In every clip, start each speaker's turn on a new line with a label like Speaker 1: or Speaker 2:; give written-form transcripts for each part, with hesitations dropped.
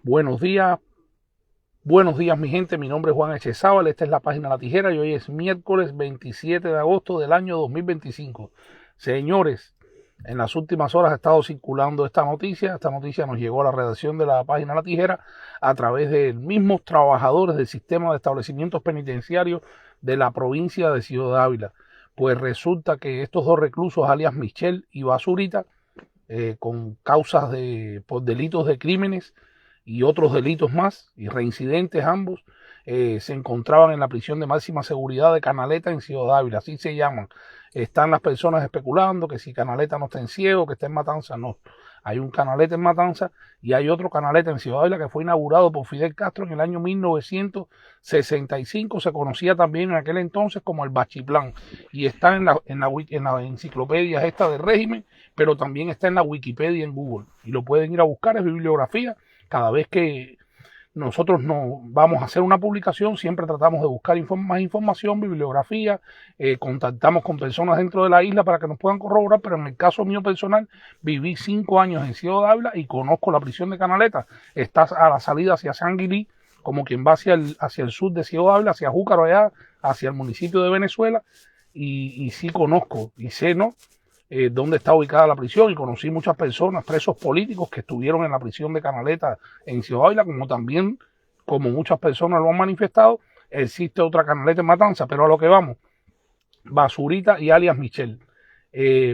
Speaker 1: Buenos días mi gente, mi nombre es Juan Echezábal, esta es la página La Tijera y hoy es miércoles 27 de agosto del año 2025. Señores, en las últimas horas ha estado circulando esta noticia nos llegó a la redacción de la página La Tijera a través de mismos trabajadores del sistema de establecimientos penitenciarios de la provincia de Ciudad Ávila. Pues resulta que estos dos reclusos, alias Michel y Basurita, con causas por delitos de crímenes y otros delitos más, y reincidentes ambos, se encontraban en la prisión de máxima seguridad de Canaleta en Ciudad Ávila, así se llaman. Están las personas especulando que si Canaleta no está en Ciego, que está en Matanza, no. Hay un Canaleta en Matanza y hay otro Canaleta en Ciudad Ávila que fue inaugurado por Fidel Castro en el año 1965, se conocía también en aquel entonces como el Bachiplán, y está en la enciclopedia esta del régimen, pero también está en la Wikipedia en Google, y lo pueden ir a buscar, es bibliografía. Cada vez que nosotros no vamos a hacer una publicación, siempre tratamos de buscar más información, bibliografía, contactamos con personas dentro de la isla para que nos puedan corroborar, pero en el caso mío personal, viví 5 años en Ciudad Ávila y conozco la prisión de Canaleta. Está a la salida hacia Sanguilí, como quien va hacia el sur de Ciudad Ávila, hacia Júcaro allá, hacia el municipio de Venezuela, y sí conozco y sé, ¿no?, dónde está ubicada la prisión, y conocí muchas personas, presos políticos que estuvieron en la prisión de Canaleta en Ciudad Ávila, como también, como muchas personas lo han manifestado, existe otra Canaleta en Matanza. Pero a lo que vamos, Basurita y alias Michel.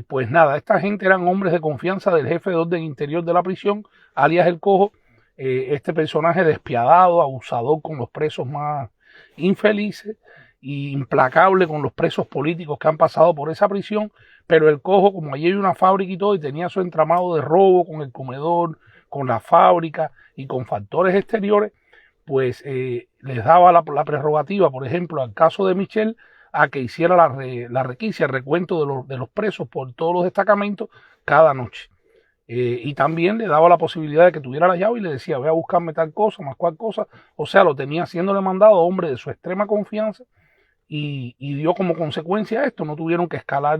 Speaker 1: Pues nada, esta gente eran hombres de confianza del jefe de orden interior de la prisión, alias El Cojo, este personaje despiadado, abusador con los presos más infelices, y implacable con los presos políticos que han pasado por esa prisión. Pero El Cojo, como allí hay una fábrica y todo, y tenía su entramado de robo con el comedor, con la fábrica y con factores exteriores, pues les daba la prerrogativa, por ejemplo, al caso de Michel, a que hiciera la requisa, el recuento de los presos por todos los destacamentos cada noche. Y también le daba la posibilidad de que tuviera la llave y le decía, voy a buscarme tal cosa, más cual cosa. O sea, lo tenía haciéndole mandado a hombre de su extrema confianza, y dio como consecuencia esto. No tuvieron que escalar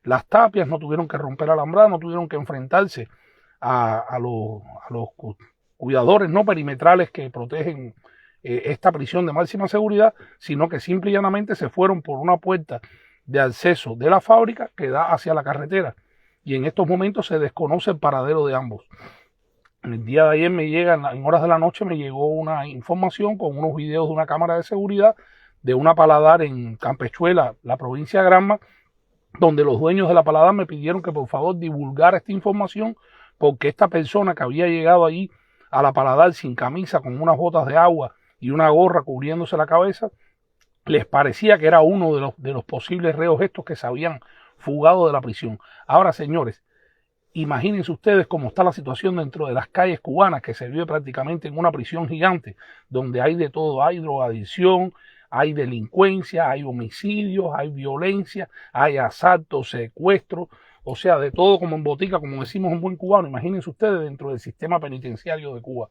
Speaker 1: las tapias, no tuvieron que romper alambrada, no tuvieron que enfrentarse a los cuidadores no perimetrales que protegen esta prisión de máxima seguridad, sino que simple y llanamente se fueron por una puerta de acceso de la fábrica que da hacia la carretera, y en estos momentos se desconoce el paradero de ambos. El día de ayer en horas de la noche me llegó una información con unos videos de una cámara de seguridad de una paladar en Campechuela, la provincia de Granma, donde los dueños de la paladar me pidieron que por favor divulgara esta información, porque esta persona que había llegado allí a la paladar sin camisa, con unas botas de agua y una gorra cubriéndose la cabeza, les parecía que era uno de los posibles reos estos que se habían fugado de la prisión. Ahora, señores, imagínense ustedes cómo está la situación dentro de las calles cubanas, que se vive prácticamente en una prisión gigante, donde hay de todo: hay drogadicción, hay delincuencia, hay homicidios, hay violencia, hay asaltos, secuestros, o sea, de todo como en botica, como decimos en buen cubano. Imagínense ustedes dentro del sistema penitenciario de Cuba.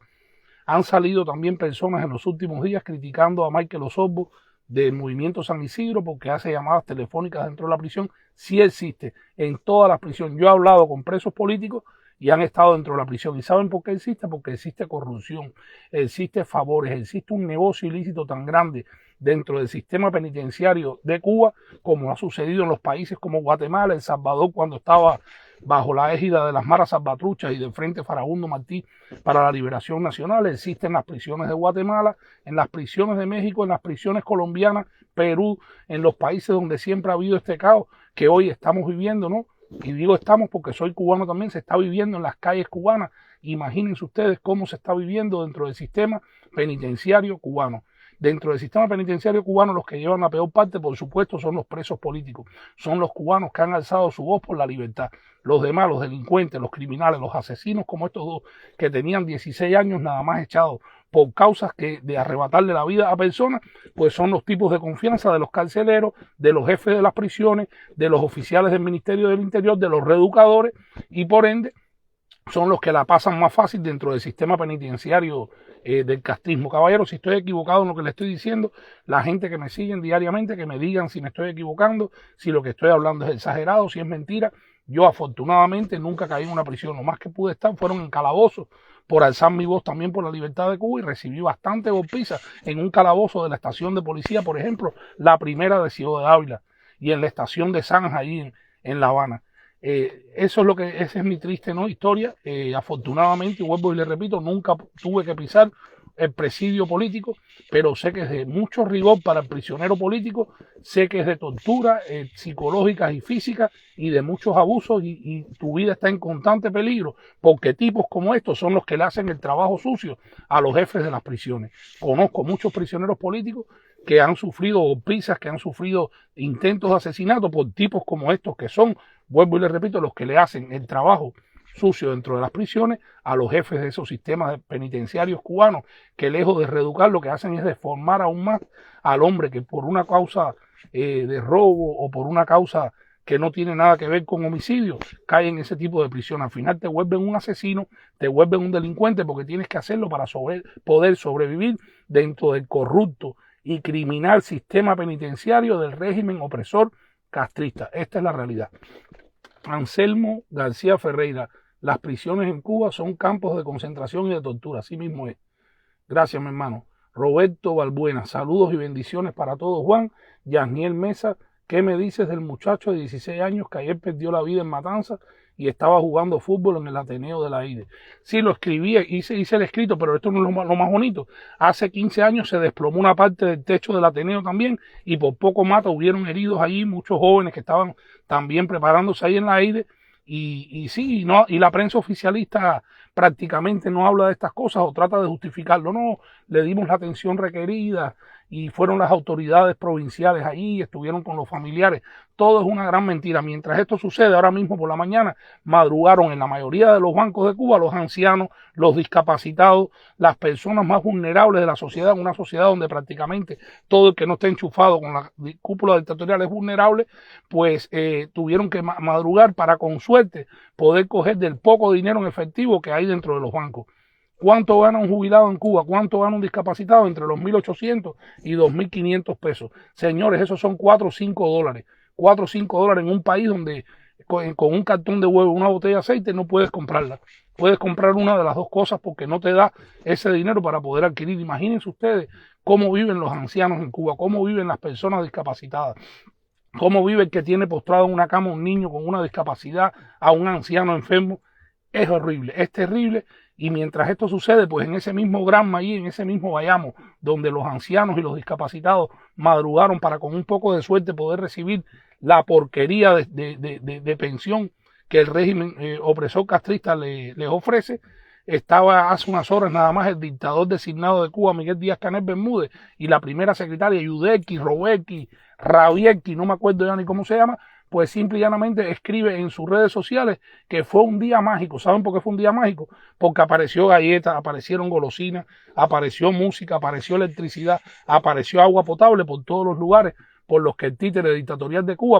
Speaker 1: Han salido también personas en los últimos días criticando a Michael Osorbo del Movimiento San Isidro porque hace llamadas telefónicas dentro de la prisión. Sí existe en todas las prisiones. Yo he hablado con presos políticos y han estado dentro de la prisión. ¿Y saben por qué existe? Porque existe corrupción, existe favores, existe un negocio ilícito tan grande dentro del sistema penitenciario de Cuba, como ha sucedido en los países como Guatemala, El Salvador, cuando estaba bajo la égida de las maras salvatruchas y del Frente Farabundo Martí para la Liberación Nacional. Existe en las prisiones de Guatemala, en las prisiones de México, en las prisiones colombianas, Perú, en los países donde siempre ha habido este caos que hoy estamos viviendo, ¿no? Y digo estamos porque soy cubano también, se está viviendo en las calles cubanas. Imagínense ustedes cómo se está viviendo dentro del sistema penitenciario cubano. Dentro del sistema penitenciario cubano, los que llevan la peor parte, por supuesto, son los presos políticos. Son los cubanos que han alzado su voz por la libertad. Los demás, los delincuentes, los criminales, los asesinos, como estos dos que tenían 16 años nada más echados por causas de arrebatarle la vida a personas, pues son los tipos de confianza de los carceleros, de los jefes de las prisiones, de los oficiales del Ministerio del Interior, de los reeducadores, y por ende son los que la pasan más fácil dentro del sistema penitenciario del castrismo. Caballero, si estoy equivocado en lo que le estoy diciendo, la gente que me siguen diariamente, que me digan si me estoy equivocando, si lo que estoy hablando es exagerado, si es mentira. Yo afortunadamente nunca caí en una prisión. Lo más que pude estar fueron en calabozos por alzar mi voz también por la libertad de Cuba y recibí bastante golpiza en un calabozo de la estación de policía, por ejemplo, la primera de Ciudad de Ávila y en la estación de Zanja ahí en La Habana. Eso es lo que, esa es mi triste, ¿no?, historia. Afortunadamente, y vuelvo y le repito, nunca tuve que pisar el presidio político, pero sé que es de mucho rigor para el prisionero político, sé que es de tortura psicológicas y físicas y de muchos abusos y tu vida está en constante peligro porque tipos como estos son los que le hacen el trabajo sucio a los jefes de las prisiones. Conozco muchos prisioneros políticos que han sufrido golpizas, que han sufrido intentos de asesinato por tipos como estos que son, vuelvo y le repito, los que le hacen el trabajo sucio dentro de las prisiones a los jefes de esos sistemas penitenciarios cubanos, que lejos de reeducar lo que hacen es deformar aún más al hombre que por una causa de robo o por una causa que no tiene nada que ver con homicidio, cae en ese tipo de prisión. Al final te vuelven un asesino, te vuelven un delincuente porque tienes que hacerlo para poder sobrevivir dentro del corrupto y criminal sistema penitenciario del régimen opresor castrista. Esta es la realidad. Anselmo García Ferreira, las prisiones en Cuba son campos de concentración y de tortura, así mismo es. Gracias, mi hermano. Roberto Balbuena, saludos y bendiciones para todos. Juan, Yasniel Mesa, ¿qué me dices del muchacho de 16 años que ayer perdió la vida en Matanzas y estaba jugando fútbol en el Ateneo de la IDE? Sí, lo escribí, hice el escrito, pero esto no es lo más bonito. Hace 15 años se desplomó una parte del techo del Ateneo también y por poco mata, hubieron heridos allí, muchos jóvenes que estaban también preparándose ahí en la IDE. Y sí, no, y la prensa oficialista prácticamente no habla de estas cosas o trata de justificarlo. No, le dimos la atención requerida y fueron las autoridades provinciales ahí, estuvieron con los familiares. Todo es una gran mentira. Mientras esto sucede, ahora mismo por la mañana madrugaron en la mayoría de los bancos de Cuba los ancianos, los discapacitados, las personas más vulnerables de la sociedad, una sociedad donde prácticamente todo el que no esté enchufado con la cúpula dictatorial es vulnerable, pues tuvieron que madrugar para con suerte poder coger del poco dinero en efectivo que hay dentro de los bancos. ¿Cuánto gana un jubilado en Cuba? ¿Cuánto gana un discapacitado? Entre los 1.800 y 2.500 pesos. Señores, esos son 4 o 5 dólares. 4 o 5 dólares en un país donde con un cartón de huevo, una botella de aceite, no puedes comprarla. Puedes comprar una de las dos cosas porque no te da ese dinero para poder adquirir. Imagínense ustedes cómo viven los ancianos en Cuba, cómo viven las personas discapacitadas, cómo vive el que tiene postrado en una cama un niño con una discapacidad, a un anciano enfermo. Es horrible, es terrible. Y mientras esto sucede, pues en ese mismo Granma y en ese mismo Bayamo, donde los ancianos y los discapacitados madrugaron para con un poco de suerte poder recibir la porquería de pensión que el régimen opresor castrista les ofrece, estaba hace unas horas nada más el dictador designado de Cuba, Miguel Díaz-Canel Bermúdez, y la primera secretaria, Yudelki, Roberki, Rabielki, no me acuerdo ya ni cómo se llama, pues simple y llanamente escribe en sus redes sociales que fue un día mágico. ¿Saben por qué fue un día mágico? Porque apareció galletas, aparecieron golosinas, apareció música, apareció electricidad, apareció agua potable por todos los lugares por los que el títere dictatorial de Cuba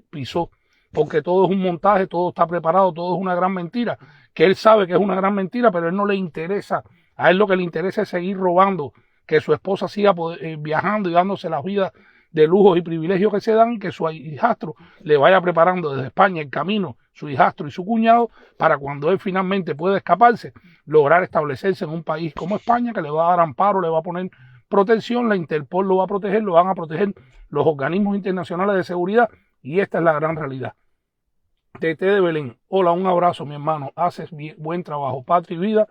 Speaker 1: pisó. Porque todo es un montaje, todo está preparado, todo es una gran mentira, que él sabe que es una gran mentira, pero a él no le interesa. A él lo que le interesa es seguir robando, que su esposa siga viajando y dándose las vidas de lujos y privilegios que se dan, que su hijastro le vaya preparando desde España el camino, su hijastro y su cuñado, para cuando él finalmente pueda escaparse, lograr establecerse en un país como España, que le va a dar amparo, le va a poner protección, la Interpol lo va a proteger, lo van a proteger los organismos internacionales de seguridad, y esta es la gran realidad. Tete de Belén, hola, un abrazo, mi hermano, haces buen trabajo, patria y vida,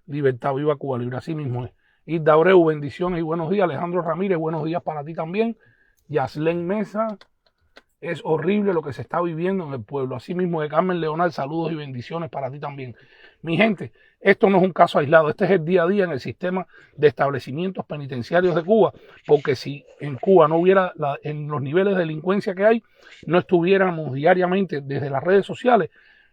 Speaker 1: libertad, viva Cuba Libre, así mismo es. Hilda Abreu, bendiciones y buenos días. Alejandro Ramírez, buenos días para ti también. Yaslen Mesa, es horrible lo que se está viviendo en el pueblo. Así mismo de Carmen Leonel, saludos y bendiciones para ti también. Mi gente, esto no es un caso aislado, este es el día a día en el sistema de establecimientos penitenciarios de Cuba, porque si en Cuba no hubiera en los niveles de delincuencia que hay, no estuviéramos diariamente desde las redes sociales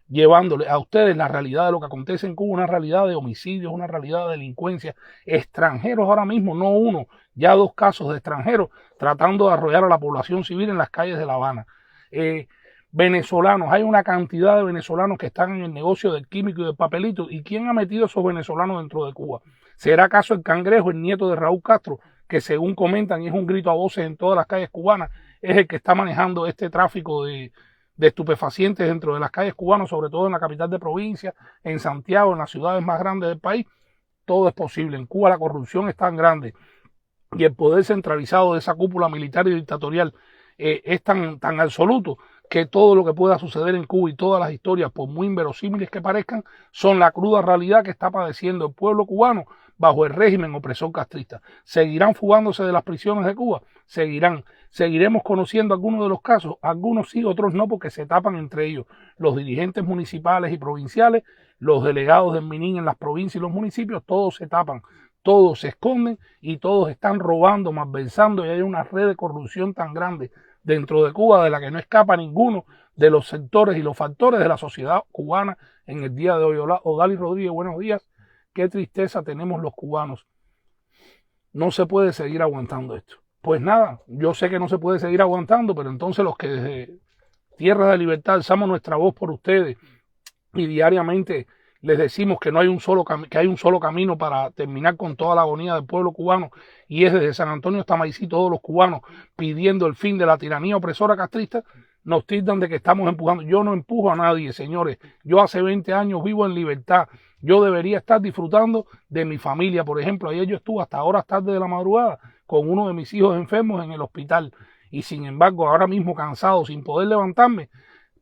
Speaker 1: llevándole a ustedes la realidad de lo que acontece en Cuba, una realidad de homicidios, una realidad de delincuencia, extranjeros ahora mismo, no uno, ya 2 casos de extranjeros tratando de arrollar a la población civil en las calles de La Habana. Venezolanos, hay una cantidad de venezolanos que están en el negocio del químico y del papelito. ¿Y quién ha metido a esos venezolanos dentro de Cuba? ¿Será acaso el Cangrejo, el nieto de Raúl Castro, que según comentan y es un grito a voces en todas las calles cubanas, es el que está manejando este tráfico de de estupefacientes dentro de las calles cubanas, sobre todo en la capital de provincia, en Santiago, en las ciudades más grandes del país. Todo es posible. En Cuba la corrupción es tan grande y el poder centralizado de esa cúpula militar y dictatorial es tan absoluto, que todo lo que pueda suceder en Cuba y todas las historias, por muy inverosímiles que parezcan, son la cruda realidad que está padeciendo el pueblo cubano bajo el régimen opresor castrista. ¿Seguirán fugándose de las prisiones de Cuba? Seguiremos conociendo algunos de los casos, algunos sí, otros no, porque se tapan entre ellos los dirigentes municipales y provinciales, los delegados del MININ en las provincias y los municipios, todos se tapan, todos se esconden y todos están robando, malversando, y hay una red de corrupción tan grande dentro de Cuba de la que no escapa ninguno de los sectores y los factores de la sociedad cubana en el día de hoy. Odali Rodríguez, buenos días. Qué tristeza tenemos los cubanos. No se puede seguir aguantando esto. Pues nada, yo sé que no se puede seguir aguantando, pero entonces los que desde Tierra de Libertad alzamos nuestra voz por ustedes y diariamente les decimos que no hay que hay un solo camino para terminar con toda la agonía del pueblo cubano, y es desde San Antonio hasta Maicí todos los cubanos pidiendo el fin de la tiranía opresora castrista, nos tildan de que estamos empujando. Yo no empujo a nadie, señores. Yo hace 20 años vivo en libertad. Yo debería estar disfrutando de mi familia. Por ejemplo, ayer yo estuve hasta horas tarde de la madrugada con uno de mis hijos enfermos en el hospital, y sin embargo ahora mismo cansado, sin poder levantarme,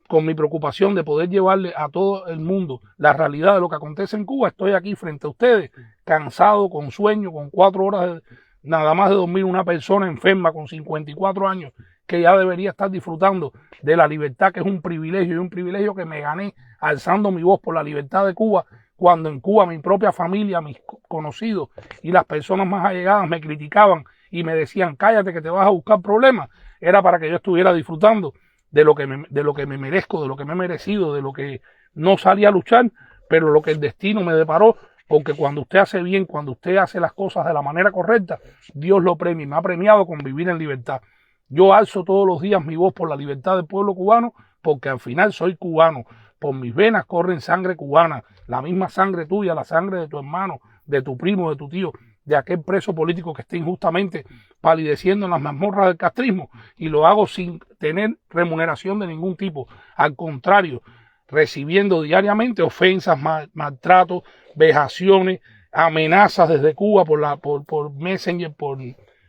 Speaker 1: con mi preocupación de poder llevarle a todo el mundo la realidad de lo que acontece en Cuba, estoy aquí frente a ustedes, cansado, con sueño, con 4 horas nada más de dormir, una persona enferma con 54 años que ya debería estar disfrutando de la libertad, que es un privilegio, y un privilegio que me gané alzando mi voz por la libertad de Cuba, cuando en Cuba mi propia familia, mis conocidos y las personas más allegadas me criticaban y me decían, cállate que te vas a buscar problemas. Era para que yo estuviera disfrutando de lo que me merezco, de lo que me he merecido, de lo que no salí a luchar, pero lo que el destino me deparó, porque cuando usted hace bien, cuando usted hace las cosas de la manera correcta, Dios lo premia, y me ha premiado con vivir en libertad. Yo alzo todos los días mi voz por la libertad del pueblo cubano, porque al final soy cubano, por mis venas corren sangre cubana, la misma sangre tuya, la sangre de tu hermano, de tu primo, de tu tío, de aquel preso político que está injustamente palideciendo en las mazmorras del castrismo, y lo hago sin tener remuneración de ningún tipo, al contrario, recibiendo diariamente ofensas, maltratos, vejaciones, amenazas desde Cuba por Messenger, por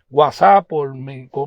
Speaker 1: WhatsApp, por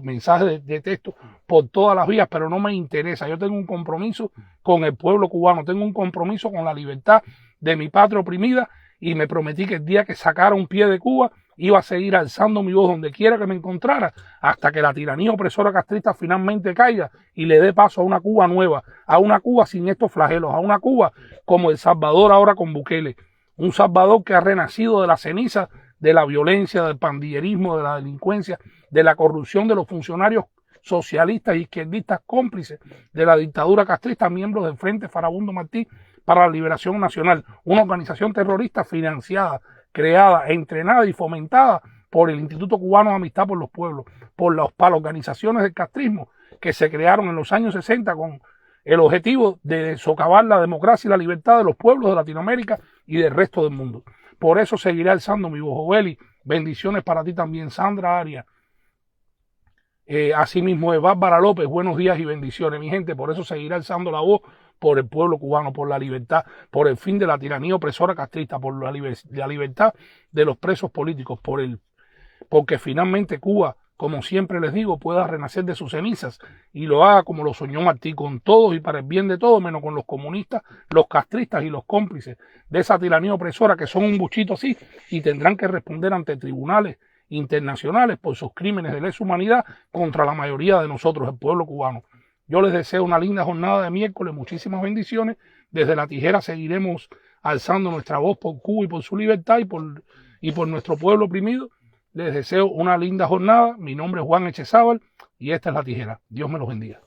Speaker 1: mensajes de texto, por todas las vías, pero no me interesa. Yo tengo un compromiso con el pueblo cubano, tengo un compromiso con la libertad de mi patria oprimida, y me prometí que el día que sacara un pie de Cuba iba a seguir alzando mi voz donde quiera que me encontrara, hasta que la tiranía opresora castrista finalmente caiga y le dé paso a una Cuba nueva, a una Cuba sin estos flagelos, a una Cuba como El Salvador ahora con Bukele, un Salvador que ha renacido de las cenizas de la violencia, del pandillerismo, de la delincuencia, de la corrupción de los funcionarios socialistas y izquierdistas cómplices de la dictadura castrista, miembros del Frente Farabundo Martí para la Liberación Nacional, una organización terrorista financiada, creada, entrenada y fomentada por el Instituto Cubano de Amistad por los Pueblos, por las organizaciones del castrismo que se crearon en los años 60 con el objetivo de socavar la democracia y la libertad de los pueblos de Latinoamérica y del resto del mundo. Por eso seguiré alzando mi voz. Joeli, bendiciones para ti también. Sandra Arias, asimismo de Bárbara López, buenos días y bendiciones, mi gente. Por eso seguiré alzando la voz por el pueblo cubano, por la libertad, por el fin de la tiranía opresora castrista, por la libertad de los presos políticos, porque finalmente Cuba, como siempre les digo, pueda renacer de sus cenizas y lo haga como lo soñó Martí, con todos y para el bien de todos, menos con los comunistas, los castristas y los cómplices de esa tiranía opresora, que son un buchito así y tendrán que responder ante tribunales internacionales por sus crímenes de lesa humanidad contra la mayoría de nosotros, el pueblo cubano. Yo les deseo una linda jornada de miércoles, muchísimas bendiciones. Desde La Tijera seguiremos alzando nuestra voz por Cuba y por su libertad y por nuestro pueblo oprimido. Les deseo una linda jornada. Mi nombre es Juan Echezábal y esta es La Tijera. Dios me los bendiga.